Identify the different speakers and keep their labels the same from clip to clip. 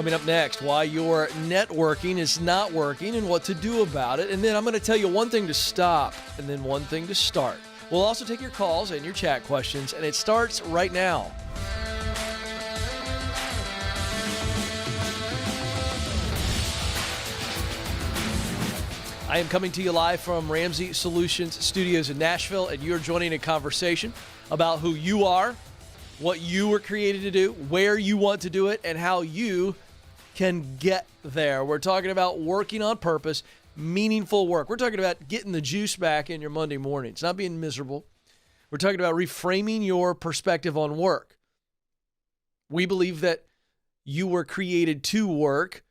Speaker 1: Coming up next, why your networking is not working and what to do about it. And then I'm going to tell you one thing to stop and then one thing to start. We'll also take your calls and your chat questions, and it starts right now. I am coming to you live from Ramsey Solutions Studios in Nashville, and you're joining a conversation about who you are, what you were created to do, where you want to do it, and how you can get there. We're talking about working on purpose, meaningful work. We're talking about getting the juice back in your Monday mornings, not being miserable. We're talking about reframing your perspective on work. We believe that you were created to work.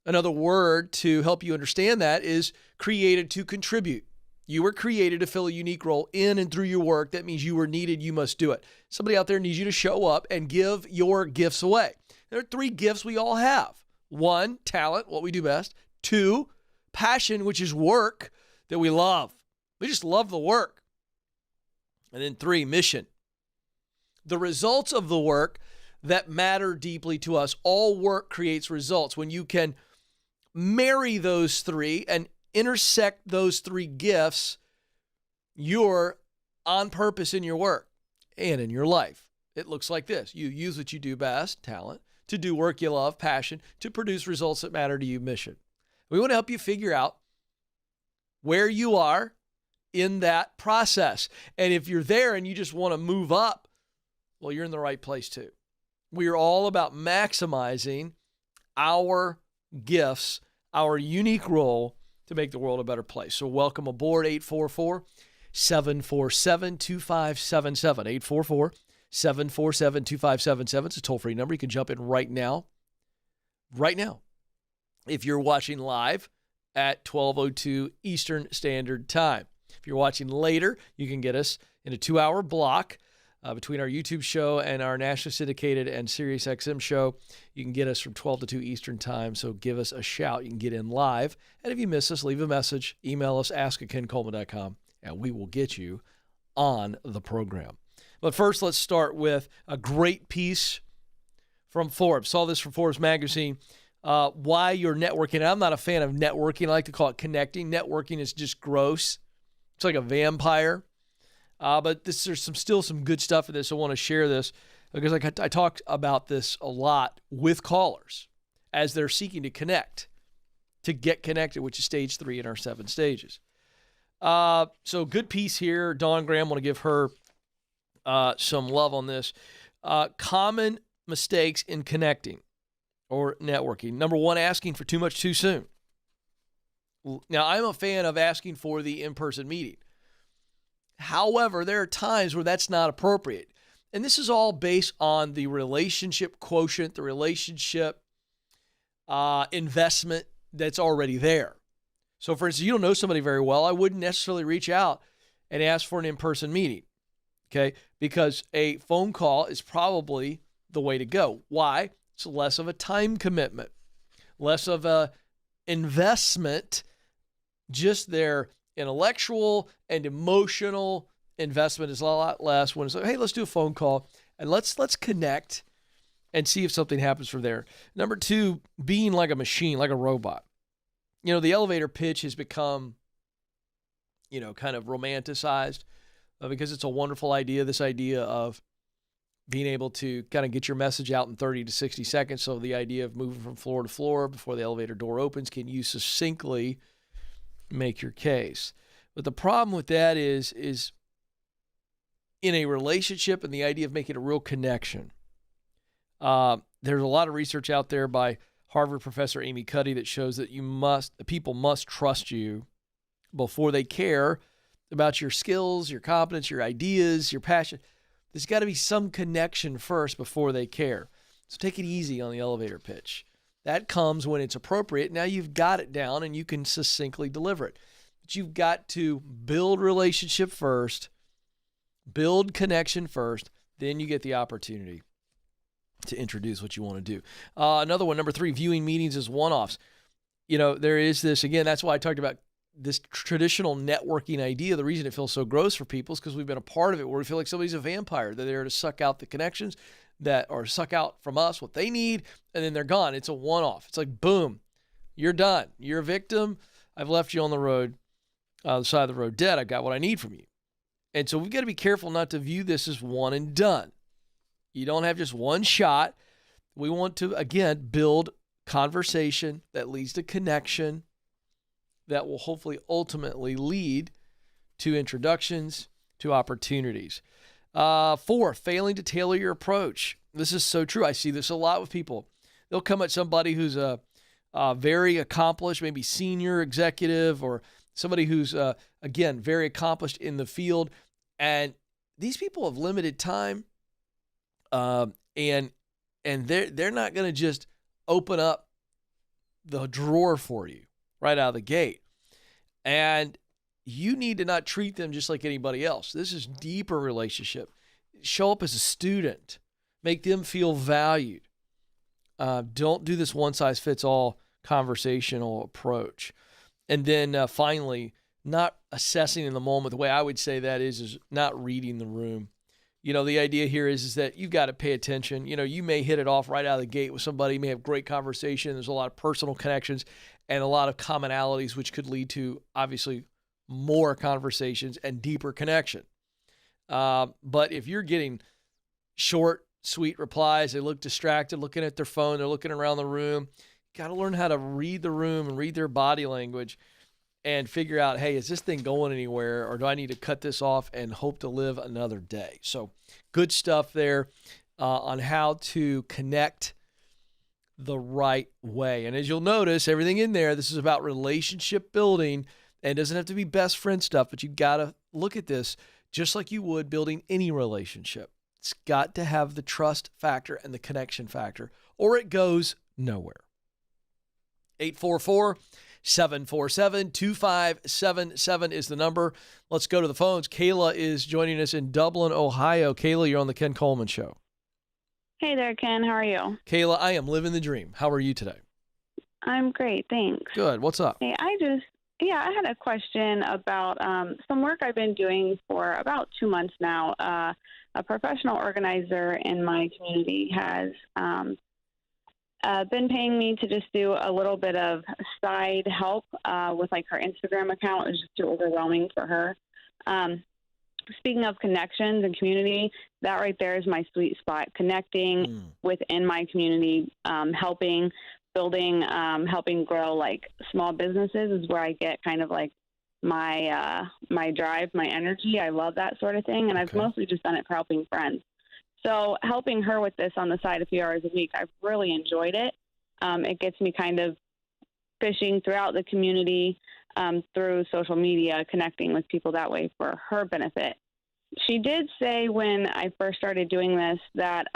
Speaker 1: Another word to help you understand that is created to contribute. You were created to fill a unique role in and through your work. That means you were needed. You must do it. Somebody out there needs you to show up and give your gifts away. There are 3 gifts we all have. 1, talent, what we do best. 2, passion, which is work that we love. We just love the work. And then 3, mission. The results of the work that matter deeply to us. All work creates results. When you can marry those 3 and intersect those 3 gifts, you're on purpose in your work and in your life. It looks like this. You use what you do best, talent, to do work you love, passion, to produce results that matter to you, mission. We want to help you figure out where you are in that process. And if you're there and you just want to move up, well, you're in the right place too. We are all about maximizing our gifts, our unique role to make the world a better place. So welcome aboard, 844-747-2577. 844-747-2577. It's a toll-free number. You can jump in right now. Right now. If you're watching live at 12:02 Eastern Standard Time. If you're watching later, you can get us in a 2-hour block between our YouTube show and our nationally syndicated and Sirius XM show. You can get us from 12 to 2 Eastern Time, so give us a shout. You can get in live. And if you miss us, leave a message, email us, ask@kencoleman.com, and we will get you on the program. But first, let's start with a great piece from Forbes. Saw this from Forbes magazine, why you're networking. And I'm not a fan of networking. I like to call it connecting. Networking is just gross. It's like a vampire. But there's still some good stuff in this. I want to share this because I talk about this a lot with callers as they're seeking to connect, to get connected, which is stage 3 in our 7 stages. So good piece here. Dawn Graham, want to give her some love on this. Common mistakes in connecting or networking. Number 1, asking for too much too soon. Now, I'm a fan of asking for the in-person meeting. However, there are times where that's not appropriate. And this is all based on the relationship quotient, the relationship investment that's already there. So, for instance, you don't know somebody very well. I wouldn't necessarily reach out and ask for an in-person meeting, okay? Because a phone call is probably the way to go. Why? It's less of a time commitment, less of a investment, just their intellectual and emotional investment is a lot less when it's like, hey, let's do a phone call and let's connect and see if something happens from there. Number 2, being like a machine, like a robot. You know, the elevator pitch has become, kind of romanticized because it's a wonderful idea, this idea of being able to kind of get your message out in 30 to 60 seconds. So the idea of moving from floor to floor before the elevator door opens, can you succinctly make your case? But the problem with that is in a relationship and the idea of making a real connection. There's a lot of research out there by Harvard professor Amy Cuddy that shows that people must trust you before they care about your skills, your competence, your ideas, your passion. There's got to be some connection first before they care. So take it easy on the elevator pitch. That comes when it's appropriate. Now you've got it down and you can succinctly deliver it. But you've got to build relationship first, build connection first, then you get the opportunity to introduce what you want to do. Another one, number 3, viewing meetings as one-offs. There is this, again, that's why I talked about this traditional networking idea. The reason it feels so gross for people is because we've been a part of it where we feel like somebody's a vampire. They're there to suck out the connections. that or suck out from us what they need, and then they're gone. It's a one-off. It's like, boom, you're done. You're a victim. I've left you on the road, the side of the road dead. I got what I need from you. And so we've got to be careful not to view this as one and done. You don't have just one shot. We want to, again, build conversation that leads to connection that will hopefully ultimately lead to introductions, to opportunities. 4, failing to tailor your approach. This is so true. I see this a lot with people. They'll come at somebody who's a very accomplished, maybe senior executive, or somebody who's, again, very accomplished in the field. And these people have limited time, and they're not going to just open up the drawer for you right out of the gate. And you need to not treat them just like anybody else. This is deeper relationship. Show up as a student. Make them feel valued. Don't do this one-size-fits-all conversational approach. And then finally, not assessing in the moment. The way I would say that is not reading the room. You know, the idea here is that you've got to pay attention. You know, you may hit it off right out of the gate with somebody, you may have great conversation. There's a lot of personal connections and a lot of commonalities, which could lead to, obviously, more conversations and deeper connection. But if you're getting short, sweet replies, they look distracted, looking at their phone, they're looking around the room, you got to learn how to read the room and read their body language and figure out, hey, is this thing going anywhere, or do I need to cut this off and hope to live another day? So good stuff there on how to connect the right way. And as you'll notice, everything in there, this is about relationship building, and it doesn't have to be best friend stuff, but you got to look at this just like you would building any relationship. It's got to have the trust factor and the connection factor, or it goes nowhere. 844-747-2577 is the number. Let's go to the phones. Kayla is joining us in Dublin, Ohio. Kayla, you're on the Ken Coleman Show.
Speaker 2: Hey there, Ken. How are you?
Speaker 1: Kayla, I am living the dream. How are you today?
Speaker 2: I'm great, thanks.
Speaker 1: Good. What's up?
Speaker 2: Hey, I had a question about some work I've been doing for about 2 months now. A professional organizer in my community has been paying me to just do a little bit of side help with like her Instagram account. It was just too overwhelming for her. Speaking of connections and community, that right there is my sweet spot. Connecting within my community, helping grow like small businesses is where I get kind of like my drive, my energy. I love that sort of thing, and I've mostly just done it for helping friends. So helping her with this on the side a few hours a week, I've really enjoyed it. It gets me kind of fishing throughout the community through social media, connecting with people that way for her benefit. She did say when I first started doing this that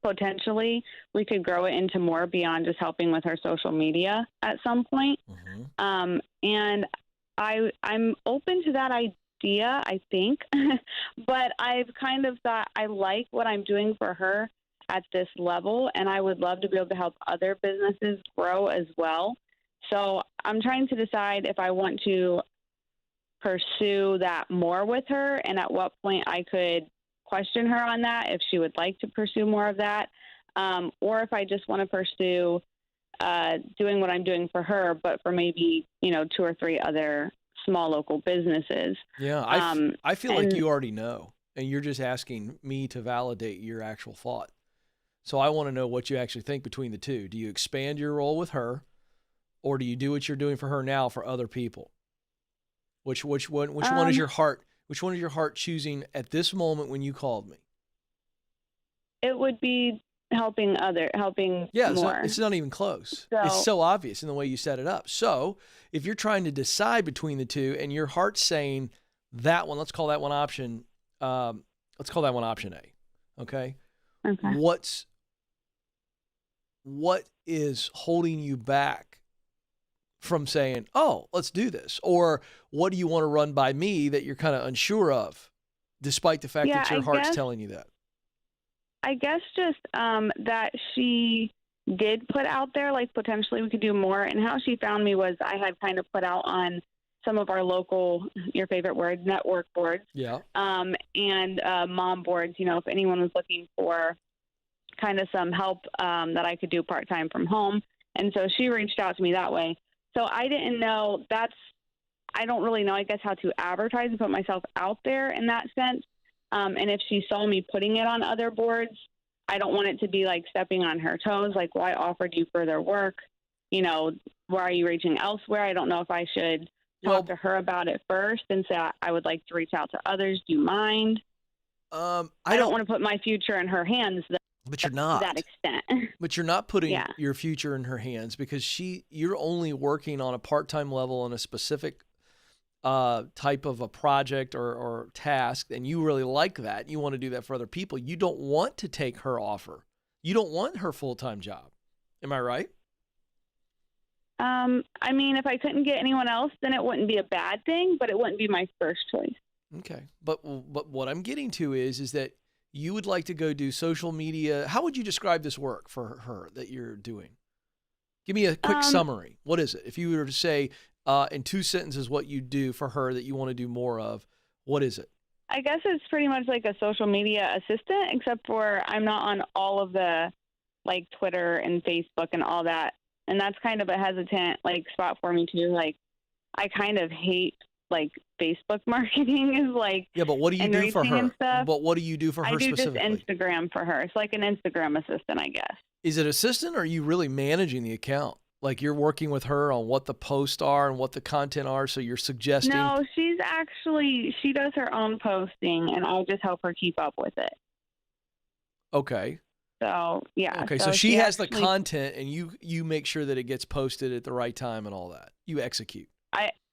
Speaker 2: potentially we could grow it into more beyond just helping with her social media at some point. And I'm open to that idea, I think, but I've kind of thought I like what I'm doing for her at this level, and I would love to be able to help other businesses grow as well. So I'm trying to decide if I want to pursue that more with her, and at what point I could question her on that, if she would like to pursue more of that, or if I just want to pursue doing what I'm doing for her, but for maybe, 2 or 3 other small local businesses.
Speaker 1: Yeah, I feel like you already know, and you're just asking me to validate your actual thought. So I want to know what you actually think between the two. Do you expand your role with her, or do you do what you're doing for her now for other people? Which one is your heart? Which one is your heart choosing at this moment when you called me?
Speaker 2: It would be helping more.
Speaker 1: It's not even close. It's so obvious in the way you set it up. So if you're trying to decide between the two and your heart's saying that one, let's call that one option. Let's call that one option A. Okay. What is holding you back from saying, oh, let's do this? Or what do you want to run by me that you're kind of unsure of, despite the fact that your heart's telling you that?
Speaker 2: I guess just that she did put out there, like potentially we could do more. And how she found me was I had kind of put out on some of our local, your favorite word, network boards.
Speaker 1: Yeah.
Speaker 2: And mom boards, if anyone was looking for kind of some help that I could do part-time from home. And so she reached out to me that way. So I didn't know I don't really know, I guess, how to advertise and put myself out there in that sense. And if she saw me putting it on other boards, I don't want it to be like stepping on her toes. Like, well, I offered you further work. Why are you reaching elsewhere? I don't know if I should talk to her about it first and say, I would like to reach out to others. Do you mind? I don't want to put my future in her hands.
Speaker 1: But you're not.
Speaker 2: To that extent.
Speaker 1: But you're not putting your future in her hands because you're only working on a part-time level on a specific type of a project or task, and you really like that. You want to do that for other people. You don't want to take her offer. You don't want her full-time job. Am I right?
Speaker 2: I mean, if I couldn't get anyone else, then it wouldn't be a bad thing, but it wouldn't be my first choice.
Speaker 1: Okay. But what I'm getting to is that you would like to go do social media. How would you describe this work for her that you're doing? Give me a quick summary. What is it? If you were to say in 2 sentences what you do for her that you want to do more of, what is it?
Speaker 2: I guess it's pretty much like a social media assistant, except for I'm not on all of the like Twitter and Facebook and all that. And that's kind of a hesitant spot for me too. Like, I kind of hate Facebook marketing is like.
Speaker 1: Yeah, but what do you do for her? But what do you do for her specifically?
Speaker 2: I do just Instagram for her. It's like an Instagram assistant, I guess. Is
Speaker 1: it assistant or are you really managing the account? Like you're working with her on what the posts are and what the content are, so you're suggesting?
Speaker 2: No, she does her own posting, and I'll just help her keep up with it.
Speaker 1: Okay.
Speaker 2: So, yeah.
Speaker 1: Okay, so she has the content, and you make sure that it gets posted at the right time and all that. You execute.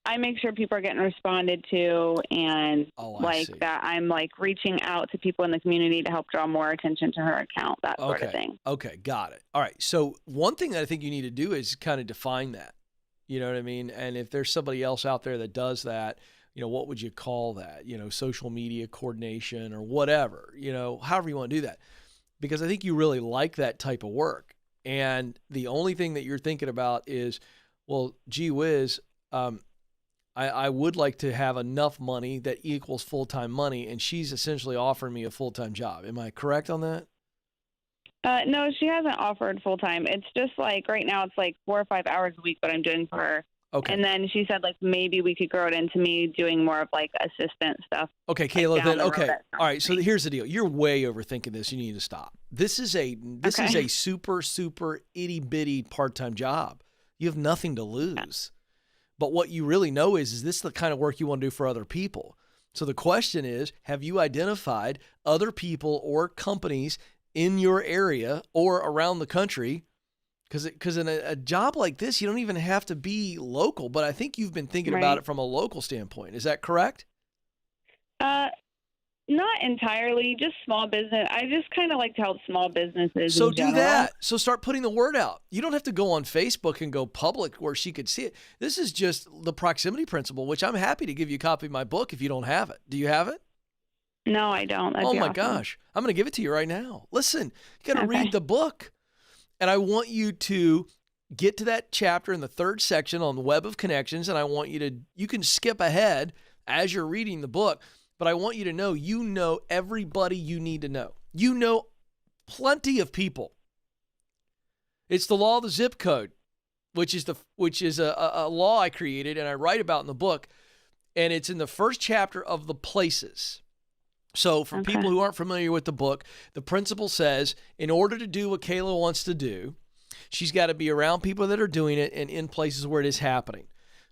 Speaker 2: I make sure people are getting responded to, and that I'm reaching out to people in the community to help draw more attention to her account, that sort of thing.
Speaker 1: Okay, got it. All right. So one thing that I think you need to do is kind of define that. You know what I mean? And if there's somebody else out there that does that, what would you call that? Social media coordination or whatever, however you want to do that. Because I think you really like that type of work. And the only thing that you're thinking about is, well, gee whiz, I would like to have enough money that equals full-time money, and she's essentially offering me a full-time job. Am I correct on that?
Speaker 2: No, she hasn't offered full-time. It's just right now it's 4 or 5 hours a week, but I'm doing for her.
Speaker 1: Okay.
Speaker 2: And then she said maybe we could grow it into me doing more of assistant stuff.
Speaker 1: Okay, Kayla, then okay. All right, so here's the deal. You're way overthinking this. You need to stop. This is a super, super itty-bitty part-time job. You have nothing to lose. Yeah. But what you really know is this the kind of work you want to do for other people? So the question is, have you identified other people or companies in your area or around the country? Because in a job like this, you don't even have to be local, but I think you've been thinking about it from a local standpoint. Is that correct?
Speaker 2: Not entirely, just small business. I just kind of like to help small businesses.
Speaker 1: So do that. So start putting the word out. You don't have to go on Facebook and go public where she could see it. This is just the proximity principle, which I'm happy to give you a copy of my book if you don't have it. Do you have it?
Speaker 2: No, I don't. That'd be
Speaker 1: my
Speaker 2: awesome.
Speaker 1: Gosh. I'm going to give it to you right now. Listen, you got to read the book. And I want you to get to that chapter in the 3rd section on the Web of Connections. And I want you can skip ahead as you're reading the book. But I want you to know everybody you need to know. You know plenty of people. It's the law of the zip code, which is a law I created and I write about in the book. And it's in the 1st chapter of the places. So for people who aren't familiar with the book, the principle says in order to do what Kayla wants to do, she's got to be around people that are doing it and in places where it is happening.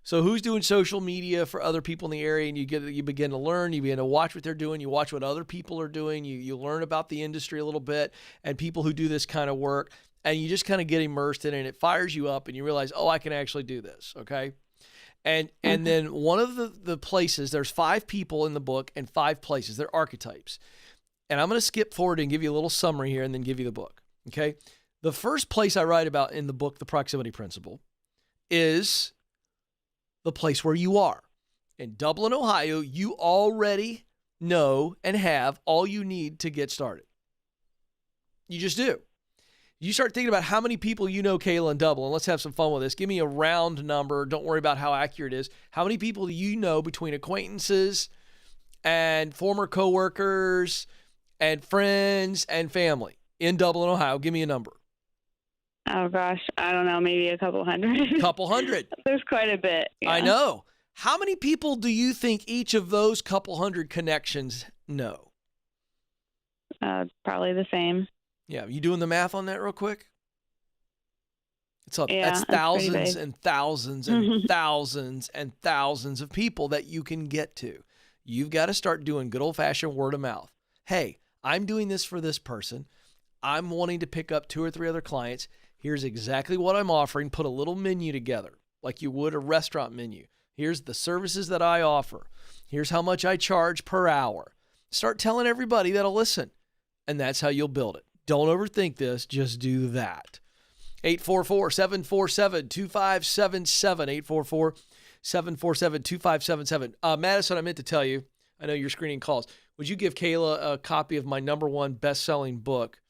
Speaker 1: So who's doing social media for other people in the area, and you begin to learn, you begin to watch what they're doing, you watch what other people are doing, you learn about the industry a little bit and people who do this kind of work, and you just kind of get immersed in it, and it fires you up, and you realize, I can actually do this, okay? And then one of the places, there's 5 people in the book and 5 places. They're archetypes. And I'm going to skip forward and give you a little summary here and then give you the book, okay? The first place I write about in the book, The Proximity Principle, is the place where you are. In Dublin, Ohio, you already know and have all you need to get started. You just do. You start thinking about how many people you know, Kayla, in Dublin. Let's have some fun with this. Give me a round number. Don't worry about how accurate it is. How many people do you know between acquaintances and former coworkers and friends and family in Dublin, Ohio? Give me a number.
Speaker 2: Oh, gosh. I don't know. Maybe a couple hundred.
Speaker 1: Couple hundred.
Speaker 2: There's quite a bit. Yeah.
Speaker 1: I know. How many people do you think each of those couple hundred connections know?
Speaker 2: Probably the same.
Speaker 1: Yeah. You doing the math on that real quick? It's up.
Speaker 2: Yeah,
Speaker 1: that's thousands and thousands and thousands and thousands of people that you can get to. You've got to start doing good old-fashioned word of mouth. Hey, I'm doing this for this person. I'm wanting to pick up 2 or 3 other clients. Here's exactly what I'm offering. Put a little menu together like you would a restaurant menu. Here's the services that I offer. Here's how much I charge per hour. Start telling everybody that'll listen, and that's how you'll build it. Don't overthink this. Just do that. 844-747-2577. 844-747-2577. Madison, I meant to tell you, I know you're screening calls. Would you give Kayla a copy of my #1 best-selling book,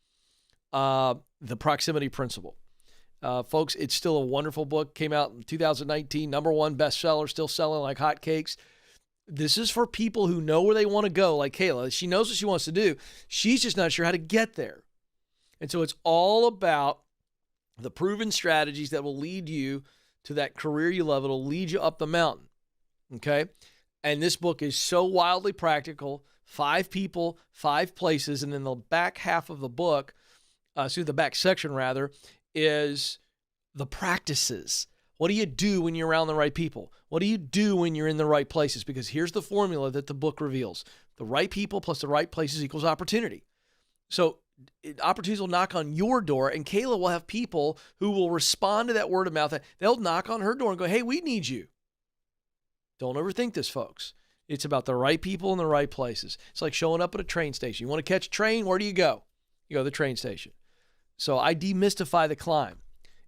Speaker 1: The Proximity Principle? Folks, it's still a wonderful book. Came out in 2019, #1 bestseller, still selling like hotcakes. This is for people who know where they want to go, like Kayla. She knows what she wants to do. She's just not sure how to get there. And so it's all about the proven strategies that will lead you to that career you love. It'll lead you up the mountain, okay? And this book is so wildly practical. 5 people, 5 places, and then the back half of the book, the back section rather, is the practices. What do you do when you're around the right people? What do you do when you're in the right places? Because here's the formula that the book reveals. The right people plus the right places equals opportunity. So opportunities will knock on your door, and Kayla will have people who will respond to that word of mouth. They'll knock on her door and go, hey, we need you. Don't overthink this, folks. It's about the right people in the right places. It's like showing up at a train station. You want to catch a train? Where do you go? You go to the train station. So I demystify the climb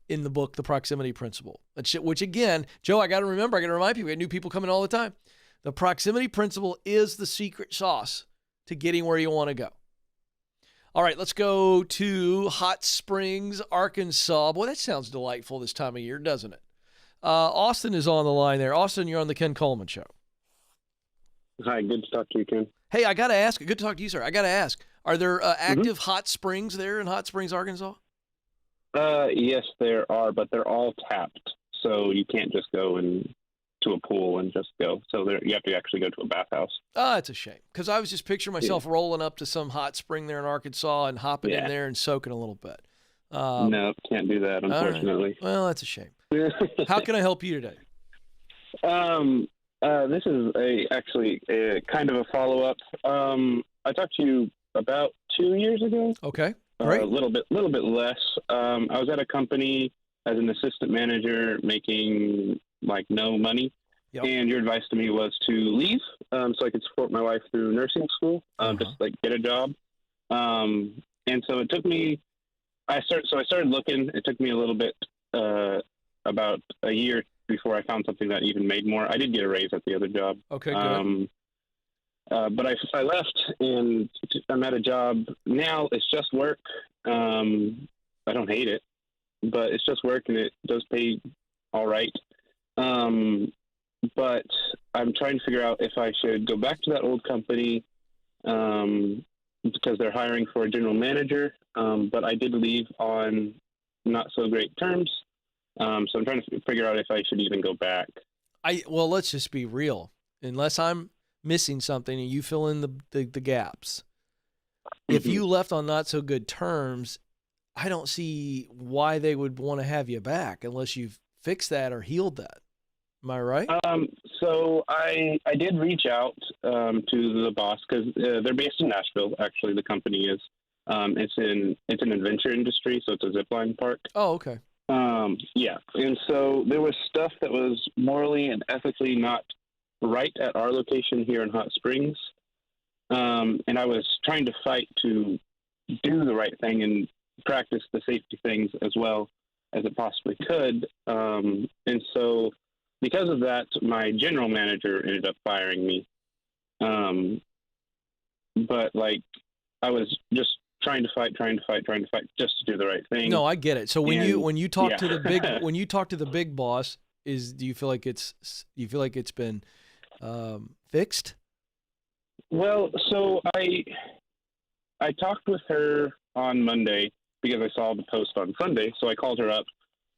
Speaker 1: in the book, The Proximity Principle, which again, Joe, I got to remind people, we have new people coming all the time. The Proximity Principle is the secret sauce to getting where you want to go. All right, let's go to Hot Springs, Arkansas. Boy, that sounds delightful this time of year, doesn't it? Austin is on the line there. Austin, you're on the Ken Coleman Show.
Speaker 3: Hi, good to talk to you, Ken.
Speaker 1: Hey, I got to ask. Good to talk to you, sir. I got to ask. Are there active hot springs there in Hot Springs, Arkansas?
Speaker 3: Yes, there are, but they're all tapped, so you can't just go to a pool and just go. So you have to actually go to a bathhouse.
Speaker 1: Oh, it's a shame, because I was just picturing myself rolling up to some hot spring there in Arkansas and hopping in there and soaking a little bit.
Speaker 3: No, can't do that, unfortunately.
Speaker 1: Right. Well, that's a shame. How can I help you today?
Speaker 3: This is actually a kind of a follow-up. I talked to you about 2 years ago.
Speaker 1: Okay, great.
Speaker 3: A little bit less. I was at a company as an assistant manager making like no money. Yep. And your advice to me was to leave so I could support my wife through nursing school, just like get a job. And so it took me, I started looking. It took me a little bit, about a year before I found something that even made more. I did get a raise at the other job.
Speaker 1: Okay, good.
Speaker 3: But I left and I'm at a job now. It's just work. I don't hate it, but it's just work and it does pay all right. But I'm trying to figure out if I should go back to that old company because they're hiring for a general manager. But I did leave on not so great terms. So I'm trying to figure out if I should even go back.
Speaker 1: Well, let's just be real. Unless I'm missing something and you fill in the gaps. If you left on not so good terms, I don't see why they would want to have you back unless you've fixed that or healed that. Am I right?
Speaker 3: So I did reach out to the boss because they're based in Nashville. Actually, the company is. It's an adventure industry, so it's a zipline park.
Speaker 1: Oh, okay.
Speaker 3: Yeah, and so there was stuff that was morally and ethically not right at our location here in Hot Springs, and I was trying to fight to do the right thing and practice the safety things as well as it possibly could. And so because of that, my general manager ended up firing me. But like, I was just trying to fight just to do the right thing.
Speaker 1: No, I get it. So when you talk to the big
Speaker 3: Yeah.
Speaker 1: when you talk to the big boss, do you feel like it's been fixed?
Speaker 3: Well, so I talked with her on Monday because I saw the post on Sunday. So I called her up,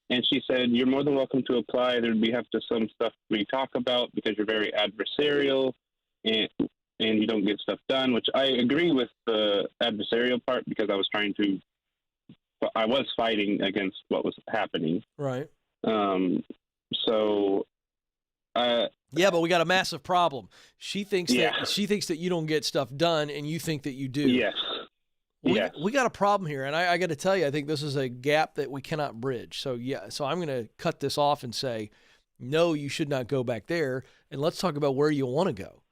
Speaker 3: and she said, "You're more than welcome to apply. There'd be some stuff we talk about because you're very adversarial, and you don't get stuff done." Which I agree with the adversarial part because I was fighting against what was happening.
Speaker 1: Right.
Speaker 3: So.
Speaker 1: Yeah, but we got a massive problem. She thinks
Speaker 3: Yeah.
Speaker 1: that you don't get stuff done, and you think that you do.
Speaker 3: Yes. Yes.
Speaker 1: We got a problem here, and I got to tell you, I think this is a gap that we cannot bridge. So I'm going to cut this off and say, no, you should not go back there, and let's talk about where you want to go.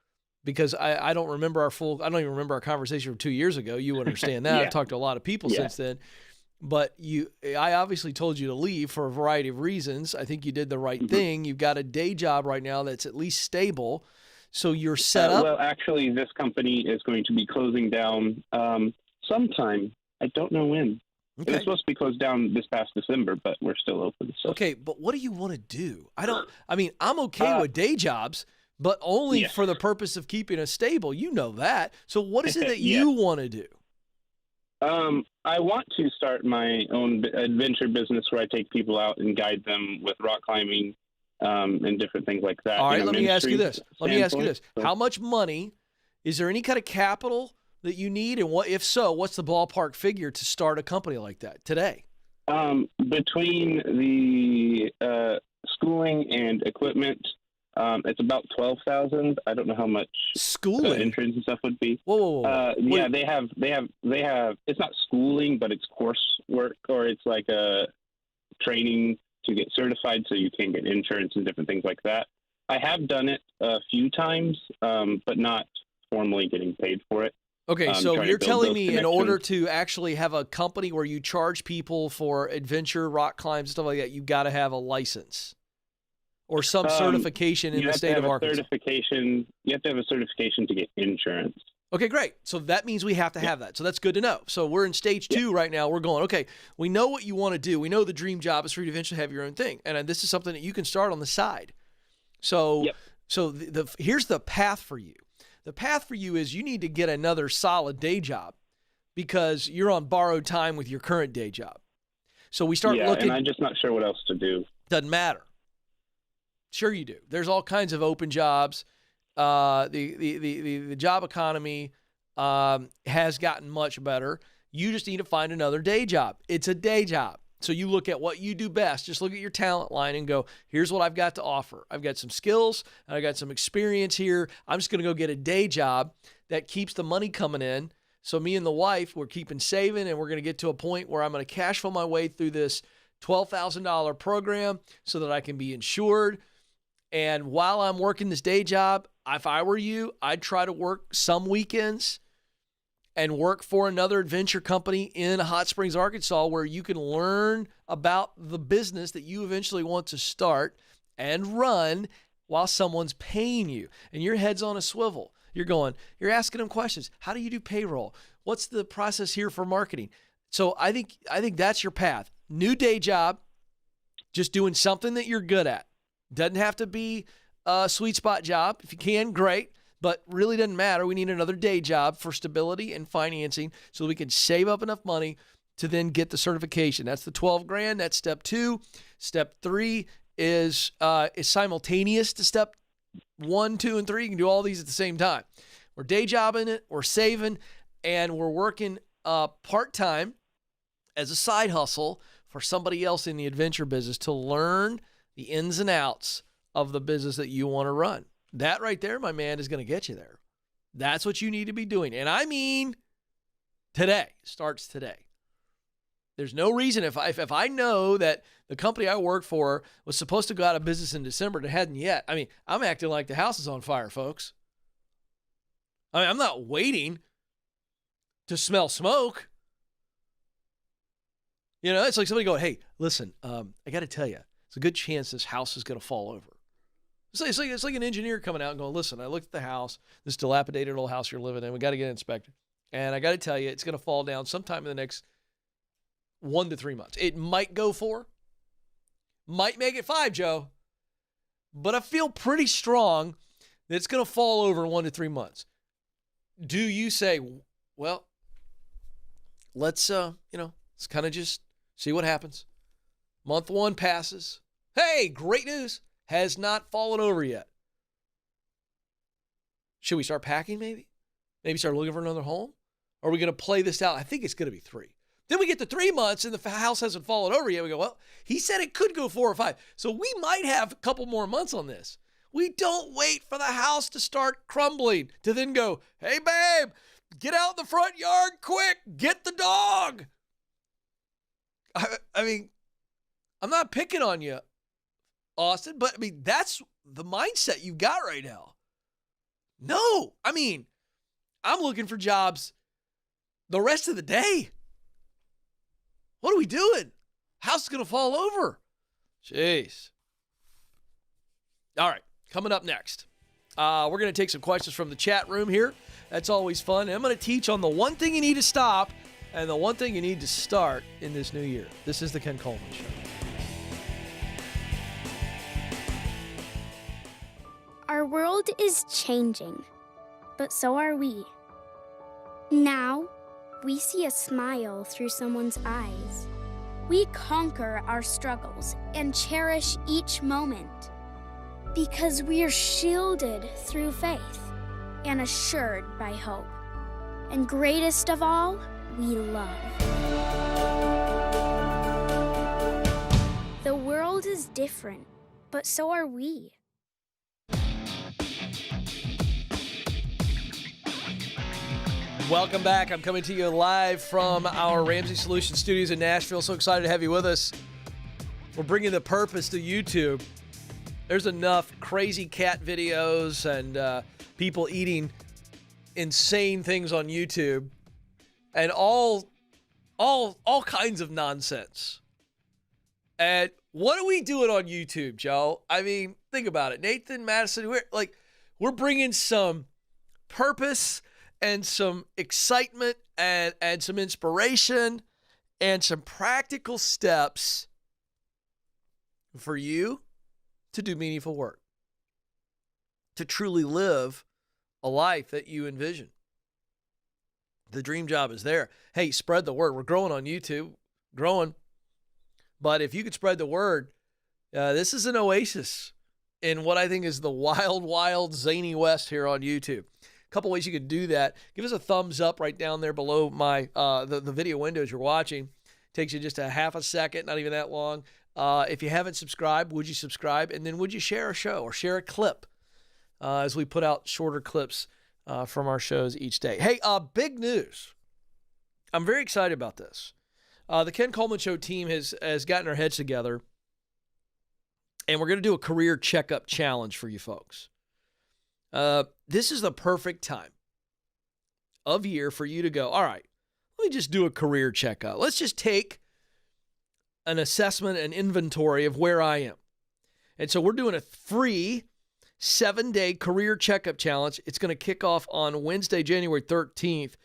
Speaker 1: Because I don't remember I don't even remember our conversation from 2 years ago. You understand that.
Speaker 3: Yeah.
Speaker 1: I've talked to a lot of people
Speaker 3: Yeah.
Speaker 1: since then. But I obviously told you to leave for a variety of reasons. I think you did the right thing. You've got a day job right now that's at least stable. So you're set up.
Speaker 3: Well, actually, this company is going to be closing down sometime. I don't know when. It was supposed to be closed down this past December, but we're still open. So.
Speaker 1: Okay, but what do you want to do? I'm okay with day jobs, but only for the purpose of keeping us stable. You know that. So what is it that you want to do?
Speaker 3: I want to start my own adventure business where I take people out and guide them with rock climbing and different things like that.
Speaker 1: All right, let me ask you this.
Speaker 3: So,
Speaker 1: how much money, is there any kind of capital that you need? And if so, what's the ballpark figure to start a company like that today?
Speaker 3: Between the schooling and equipment, it's about $12,000. I don't know how much
Speaker 1: schooling
Speaker 3: insurance and stuff would be.
Speaker 1: Whoa.
Speaker 3: Yeah, they have. It's not schooling, but it's coursework, or it's like a training to get certified, so you can get insurance and different things like that. I have done it a few times, but not formally getting paid for it.
Speaker 1: Okay, so you're telling me in order to actually have a company where you charge people for adventure, rock climbs, stuff like that, you've got to have a license or some certification in the state of Arkansas.
Speaker 3: You have to have a certification to get insurance.
Speaker 1: Okay, great. So that means we have to have that. So that's good to know. So we're in stage 2 right now. We're going, okay, we know what you want to do. We know the dream job is for you to eventually have your own thing. And this is something that you can start on the side. So, here's the path for you. The path for you is you need to get another solid day job because you're on borrowed time with your current day job. So we start looking.
Speaker 3: And I'm just not sure what else to do.
Speaker 1: Doesn't matter. Sure you do. There's all kinds of open jobs. The job economy has gotten much better. You just need to find another day job. It's a day job. So you look at what you do best. Just look at your talent line and go, here's what I've got to offer. I've got some skills and I got some experience here. I'm just going to go get a day job that keeps the money coming in. So me and the wife, we're keeping saving, and we're going to get to a point where I'm going to cash flow my way through this $12,000 program so that I can be insured. And while I'm working this day job, if I were you, I'd try to work some weekends and work for another adventure company in Hot Springs, Arkansas, where you can learn about the business that you eventually want to start and run while someone's paying you. And your head's on a swivel. You're asking them questions. How do you do payroll? What's the process here for marketing? So I think that's your path. New day job, just doing something that you're good at. Doesn't have to be a sweet spot job. If you can, great. But really doesn't matter. We need another day job for stability and financing so we can save up enough money to then get the certification. That's the $12,000. That's step 2. Step 3 is simultaneous to step 1, 2, and 3. You can do all these at the same time. We're day jobbing it, we're saving, and we're working part-time as a side hustle for somebody else in the adventure business to learn the ins and outs of the business that you want to run. That right there, my man, is going to get you there. That's what you need to be doing. And I mean today. Starts today. There's no reason if I know that the company I work for was supposed to go out of business in December and it hadn't yet. I mean, I'm acting like the house is on fire, folks. I mean, I'm not waiting to smell smoke. You know, it's like somebody going, hey, listen, I got to tell you, it's a good chance this house is going to fall over. It's like an engineer coming out and going, listen, I looked at the house, this dilapidated old house you're living in. We got to get it inspected. And I got to tell you, it's going to fall down sometime in the next 1 to 3 months. It might go 4, might make it 5, Joe. But I feel pretty strong that it's going to fall over in 1 to 3 months. Do you say, well, let's kind of just see what happens. Month 1 passes. Hey, great news. Has not fallen over yet. Should we start packing maybe? Maybe start looking for another home? Or are we going to play this out? I think it's going to be 3. Then we get to 3 months and the house hasn't fallen over yet. We go, well, he said it could go 4 or 5. So we might have a couple more months on this. We don't wait for the house to start crumbling to then go, hey, babe, get out in the front yard quick. Get the dog. I mean, I'm not picking on you, Austin, but I mean, that's the mindset you got right now. No, I mean, I'm looking for jobs the rest of the day. What are we doing? House is going to fall over. Jeez. All right, coming up next, we're going to take some questions from the chat room here. That's always fun. And I'm going to teach on the one thing you need to stop and the one thing you need to start in this new year. This is the Ken Coleman Show.
Speaker 4: Our world is changing, but so are we. Now, we see a smile through someone's eyes. We conquer our struggles and cherish each moment because we're shielded through faith and assured by hope. And greatest of all, we love. The world is different, but so are we.
Speaker 1: Welcome back. I'm coming to you live from our Ramsey Solutions studios in Nashville. So excited to have you with us. We're bringing the purpose to YouTube. There's enough crazy cat videos and people eating insane things on YouTube and all kinds of nonsense. And what are we doing on YouTube, Joe? I mean, think about it. Nathan, Madison, we're bringing some purpose and some excitement and some inspiration and some practical steps for you to do meaningful work, to truly live a life that you envision. The dream job is there. Hey, spread the word. We're growing on YouTube, growing. But if you could spread the word, this is an oasis in what I think is the wild, wild, zany West here on YouTube. Couple ways you could do that. Give us a thumbs up right down there below my the video windows you're watching. Takes you just a half a second, not even that long. If you haven't subscribed, would you subscribe? And then would you share a show or share a clip as we put out shorter clips from our shows each day? Hey, big news. I'm very excited about this. The Ken Coleman Show team has gotten our heads together, and we're going to do a career checkup challenge for you folks. This is the perfect time of year for you to go, all right, let me just do a career checkup. Let's just take an assessment and inventory of where I am. And so we're doing a free 7-day career checkup challenge. It's going to kick off on Wednesday, January 13th,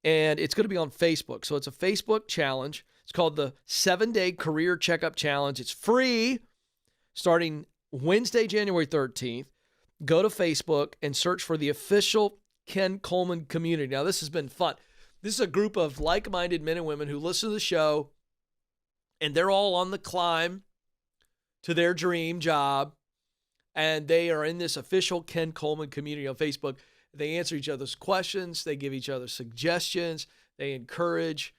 Speaker 1: and it's going to be on Facebook. So it's a Facebook challenge. It's called the 7-day career checkup challenge. It's free starting Wednesday, January 13th. Go to Facebook and search for the official Ken Coleman community. Now, this has been fun. This is a group of like-minded men and women who listen to the show, and they're all on the climb to their dream job, and they are in this official Ken Coleman community on Facebook. They answer each other's questions. They give each other suggestions. They encourage.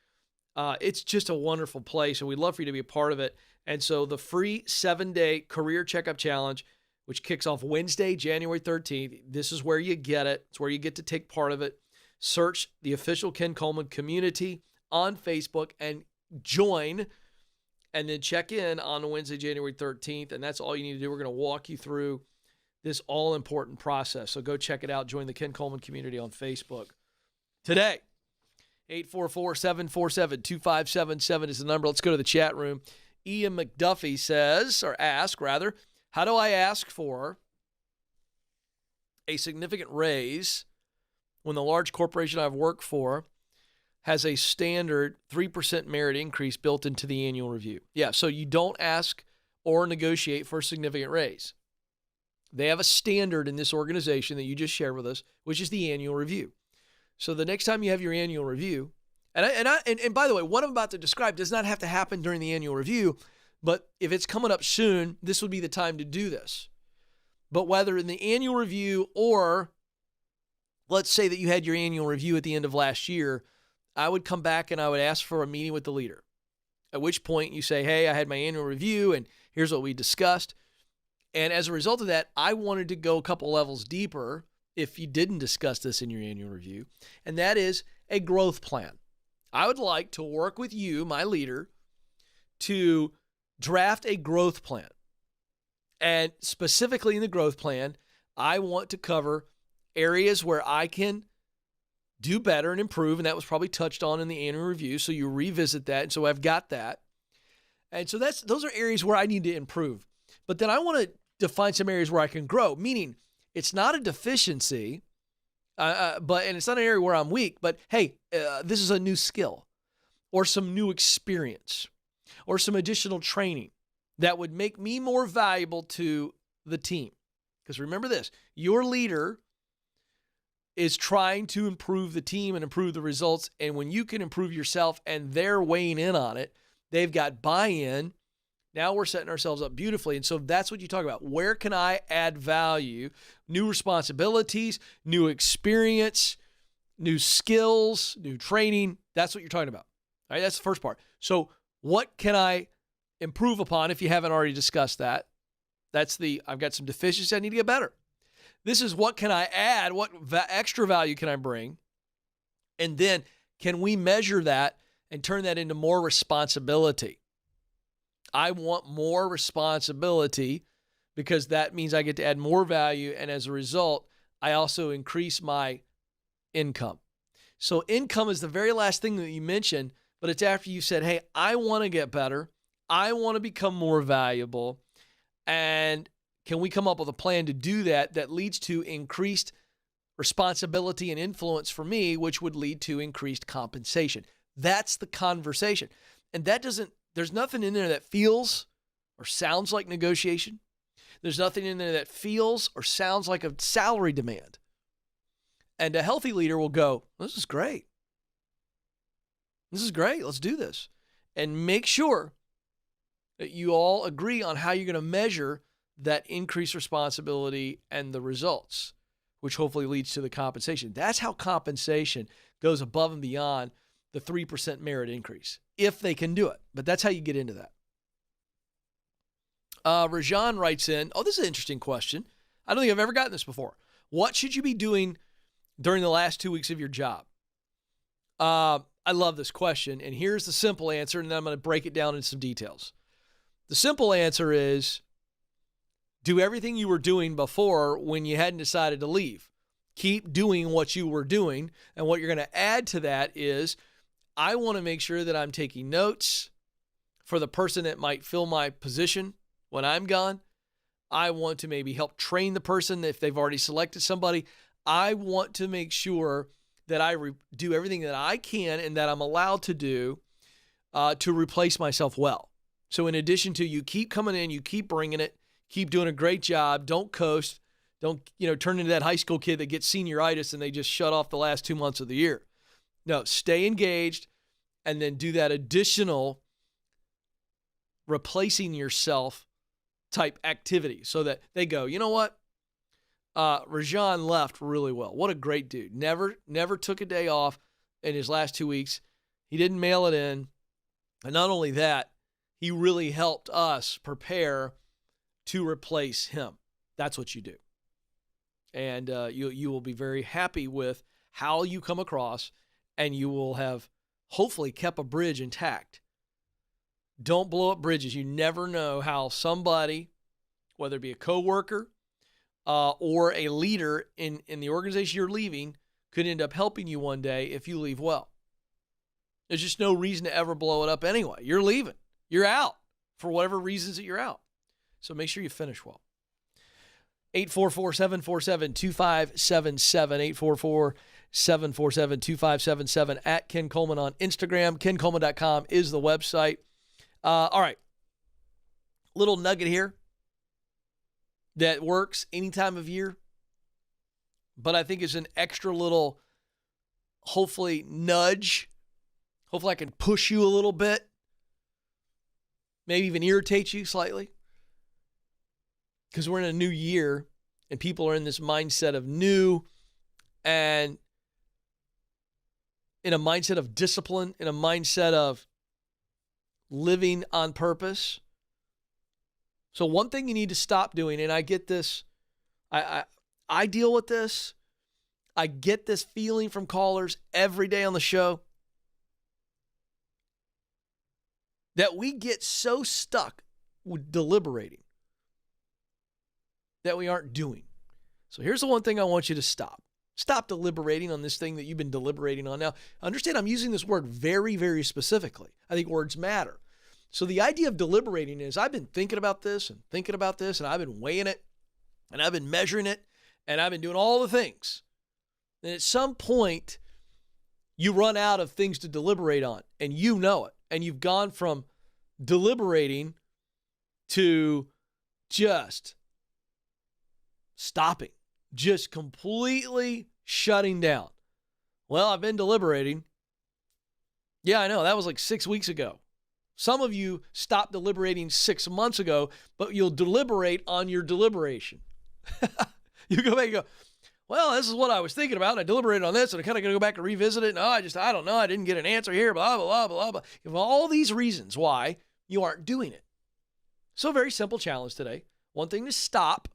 Speaker 1: It's just a wonderful place, and we'd love for you to be a part of it. And so the free 7-day career checkup challenge, which kicks off Wednesday, January 13th. This is where you get it. It's where you get to take part of it. Search the official Ken Coleman community on Facebook and join, and then check in on Wednesday, January 13th. And that's all you need to do. We're going to walk you through this all-important process. So go check it out. Join the Ken Coleman community on Facebook today. 844-747-2577 is the number. Let's go to the chat room. Ian McDuffie says, or ask rather, how do I ask for a significant raise when the large corporation I've worked for has a standard 3% merit increase built into the annual review. Yeah, so you don't ask or negotiate for a significant raise. They have a standard in this organization that you just shared with us, which is the annual review. So the next time you have your annual review, and by the way, what I'm about to describe does not have to happen during the annual review, but if it's coming up soon, this would be the time to do this. But whether in the annual review or let's say that you had your annual review at the end of last year, I would come back and I would ask for a meeting with the leader, at which point you say, hey, I had my annual review and here's what we discussed. And as a result of that, I wanted to go a couple levels deeper if you didn't discuss this in your annual review, and that is a growth plan. I would like to work with you, my leader, to draft a growth plan. And specifically in the growth plan, I want to cover areas where I can do better and improve, and that was probably touched on in the annual review, so you revisit that, and so I've got that. And so those are areas where I need to improve. But then I want to define some areas where I can grow, meaning it's not a deficiency, and it's not an area where I'm weak, but hey, this is a new skill or some new experience or some additional training that would make me more valuable to the team. Because remember this, your leader is trying to improve the team and improve the results. And when you can improve yourself and they're weighing in on it, they've got buy-in. Now we're setting ourselves up beautifully. And so that's what you talk about. Where can I add value? New responsibilities, new experience, new skills, new training. That's what you're talking about. All right, that's the first part. So what can I improve upon if you haven't already discussed that? I've got some deficiencies. I need to get better. This is what can I add? What extra value can I bring? And then can we measure that and turn that into more responsibility? I want more responsibility because that means I get to add more value. And as a result, I also increase my income. So income is the very last thing that you mentioned, but it's after you said, hey, I want to get better. I want to become more valuable. And can we come up with a plan to do that that leads to increased responsibility and influence for me, which would lead to increased compensation? That's the conversation. And there's nothing in there that feels or sounds like negotiation. There's nothing in there that feels or sounds like a salary demand. And a healthy leader will go, this is great. This is great. Let's do this. And make sure that you all agree on how you're going to measure that increased responsibility and the results, which hopefully leads to the compensation. That's how compensation goes above and beyond the 3% merit increase, if they can do it. But that's how you get into that. Rajan writes in, this is an interesting question. I don't think I've ever gotten this before. What should you be doing during the last 2 weeks of your job? I love this question, and here's the simple answer, and then I'm going to break it down into some details. The simple answer is do everything you were doing before when you hadn't decided to leave. Keep doing what you were doing, and what you're going to add to that is I want to make sure that I'm taking notes for the person that might fill my position when I'm gone. I want to maybe help train the person if they've already selected somebody. I want to make sure that I do everything that I can and that I'm allowed to do to replace myself well. So in addition to you keep coming in, you keep bringing it, keep doing a great job, don't coast, don't turn into that high school kid that gets senioritis and they just shut off the last 2 months of the year. No, stay engaged and then do that additional replacing yourself type activity so that they go, you know what? Rajan left really well. What a great dude. Never took a day off in his last 2 weeks. He didn't mail it in. And not only that, he really helped us prepare to replace him. That's what you do. And you will be very happy with how you come across, and you will have hopefully kept a bridge intact. Don't blow up bridges. You never know how somebody, whether it be a coworker or a leader in the organization you're leaving, could end up helping you one day if you leave well. There's just no reason to ever blow it up anyway. You're leaving. You're out for whatever reasons that you're out. So make sure you finish well. 844-747-2577, 747-2577, at Ken Coleman on Instagram. KenColeman.com is the website. All right. Little nugget here that works any time of year, but I think is an extra little, hopefully, nudge. Hopefully I can push you a little bit. Maybe even irritate you slightly. Because we're in a new year and people are in this mindset of new and in a mindset of discipline, in a mindset of living on purpose. So one thing you need to stop doing, and I get this, I deal with this. I get this feeling from callers every day on the show that we get so stuck with deliberating that we aren't doing. So here's the one thing I want you to stop. Stop deliberating on this thing that you've been deliberating on. Now, understand I'm using this word very, very specifically. I think words matter. So the idea of deliberating is I've been thinking about this, and I've been weighing it, and I've been measuring it, and I've been doing all the things. And at some point, you run out of things to deliberate on, and you know it. And you've gone from deliberating to just stopping, just completely shutting down. Well, I've been deliberating. Yeah, I know. That was like 6 weeks ago. Some of you stopped deliberating 6 months ago, but you'll deliberate on your deliberation. You go back and go, well, this is what I was thinking about. And I deliberated on this, and I kind of going to go back and revisit it. No, I don't know. I didn't get an answer here, blah, blah, blah, blah. You have all these reasons why you aren't doing it. So very simple challenge today. One thing to stop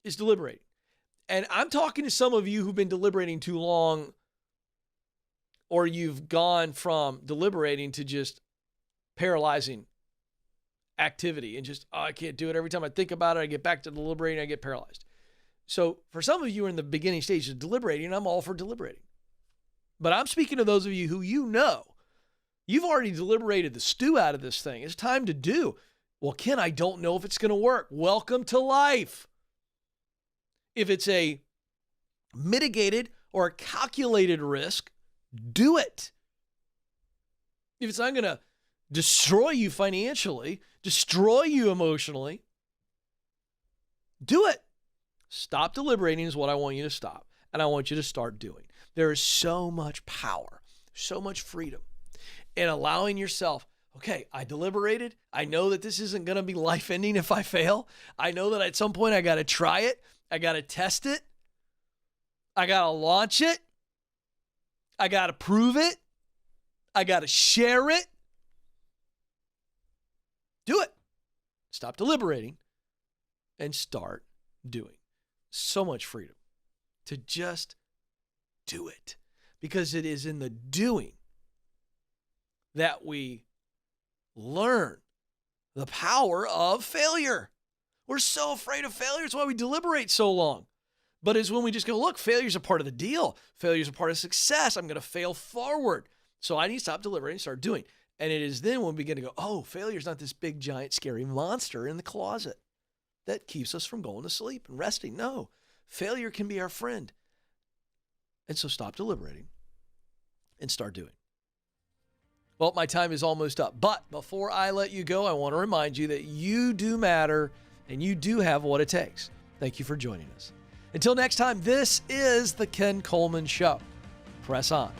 Speaker 1: is deliberating. And I'm talking to some of you who've been deliberating too long, or you've gone from deliberating to just paralyzing activity and just, I can't do it. Every time I think about it, I get back to deliberating, I get paralyzed. So for some of you in the beginning stages of deliberating, I'm all for deliberating. But I'm speaking to those of you who you've already deliberated the stew out of this thing. It's time to do. Well, Ken, I don't know if it's going to work. Welcome to life. If it's a mitigated or a calculated risk, do it. If it's not going to destroy you financially, destroy you emotionally, do it. Stop deliberating is what I want you to stop. And I want you to start doing. There is so much power, so much freedom in allowing yourself, okay, I deliberated. I know that this isn't going to be life-ending if I fail. I know that at some point I got to try it. I got to test it. I got to launch it. I got to prove it. I got to share it. Do it. Stop deliberating and start doing. So much freedom to just do it, because it is in the doing that we learn the power of failure. We're so afraid of failure. It's why we deliberate so long. But it's when we just go, look, failure's a part of the deal. Failure's a part of success. I'm going to fail forward. So I need to stop deliberating and start doing. And it is then when we begin to go, oh, failure's not this big, giant, scary monster in the closet that keeps us from going to sleep and resting. No, failure can be our friend. And so stop deliberating and start doing. Well, my time is almost up. But before I let you go, I want to remind you that you do matter and you do have what it takes. Thank you for joining us. Until next time, this is the Ken Coleman Show. Press on.